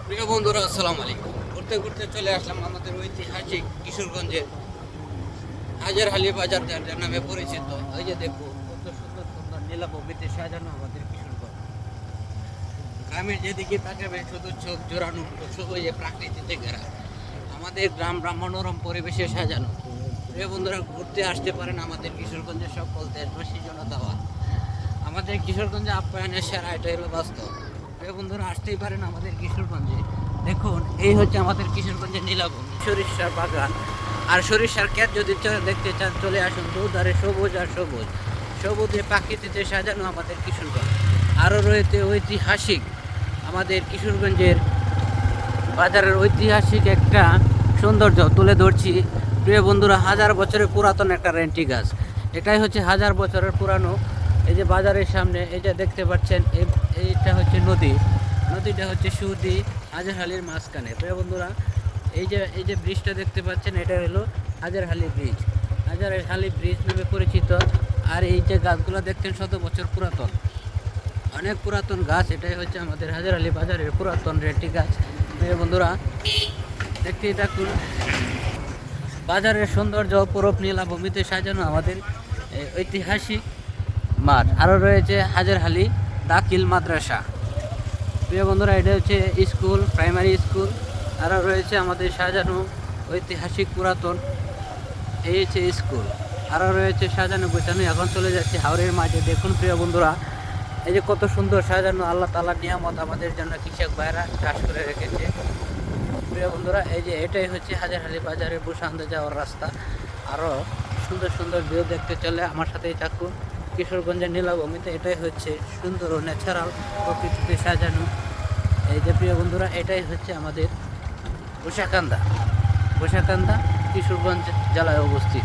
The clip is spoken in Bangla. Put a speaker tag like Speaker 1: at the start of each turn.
Speaker 1: প্রিয় বন্ধুরা, আসসালামু আলাইকুম। ঘুরতে ঘুরতে চলে আসলাম আমাদের ঐতিহাসিক কিশোরগঞ্জের হাজারহালি বাজার, যার নামে পরিচিত। এই যে দেখো, কত সুন্দর সুন্দর নীলাভূমিতে সাজানো আমাদের কিশোরগঞ্জ। গ্রামের যেদিকে তাকাবে শুধু চোখ জোড়ানো সবুজে প্রাকৃতিতে ঘেরা আমাদের গ্রাম মনোরম পরিবেশে সাজানো। প্রিয় বন্ধুরা, ঘুরতে আসতে পারেন আমাদের কিশোরগঞ্জের সকল দেশবাসী জনতাবাদ। আমাদের কিশোরগঞ্জে আপ্যায়নের সেরা, এটা হলো বাস্তব। প্রিয় বন্ধুরা, আসতেই পারেন আমাদের কিশোরগঞ্জে। দেখুন, এই হচ্ছে আমাদের কিশোরগঞ্জের নীলাভূমি, সরিষার বাগান। আর সরিষার ক্ষেত যদি দেখতে চান, চলে আসুন। দুধারে সবুজ আর সবুজ, সবুজে প্রাকৃতিতে সাজানো আমাদের কিশোরগঞ্জ। আরও রয়েছে ঐতিহাসিক আমাদের কিশোরগঞ্জের বাজারের ঐতিহাসিক একটা সৌন্দর্য তুলে ধরছি। প্রিয় বন্ধুরা, 1000 বছরের পুরাতন একটা রেন্টি গাছ। এটাই হচ্ছে 1000 বছরের পুরানো। এই যে বাজারের সামনে এই যে দেখতে পাচ্ছেন, এইটা হচ্ছে নদীটা হচ্ছে সুদি হাজারহালির মাঝখানে। প্রিয় বন্ধুরা, এই যে ব্রিজটা দেখতে পাচ্ছেন, এটা হলো হাজারহালি ব্রিজ। হাজারহালি ব্রিজ নামে পরিচিত। আর এই যে গাছগুলো দেখছেন, 100 বছর পুরাতন, অনেক পুরাতন গাছ। এটাই হচ্ছে আমাদের হাজারহালি বাজারের পুরাতন রেন্টি গাছ। প্রিয় বন্ধুরা, দেখতেই থাকুন বাজারের সৌন্দর্য, পুরব নীলাভূমিতে সাজানো আমাদের ঐতিহাসিক মাঠ। আরও রয়েছে হাজারহালি দাখিল মাদ্রাসা। প্রিয় বন্ধুরা, এটা হচ্ছে স্কুল, প্রাইমারি স্কুল। আরও রয়েছে আমাদের সাজানো ঐতিহাসিক পুরাতন, এই হচ্ছে স্কুল। আরও রয়েছে সাজানো গোছানো। এখন চলে যাচ্ছে হাওরের মাঝে। দেখুন প্রিয় বন্ধুরা, এই যে কত সুন্দর সাজানো, আল্লাহ তাআলার নিয়ামত আমাদের জন্য কৃষক ভাইরা চাষ করে রেখেছে। প্রিয় বন্ধুরা, এই যে এটাই হচ্ছে হাজারহালি বাজারে বুসান্দে যাওয়ার রাস্তা। আরও সুন্দর সুন্দর ভিউ দেখতে চলে আমার সাথেই থাকুন। কিশোরগঞ্জের নীলাভূমিতে এটাই হচ্ছে সুন্দর ও ন্যাচারাল প্রকৃতিতে সাজানো। এই যে প্রিয় বন্ধুরা, এটাই হচ্ছে আমাদের গোসাকান্দা কিশোরগঞ্জ জেলায় অবস্থিত।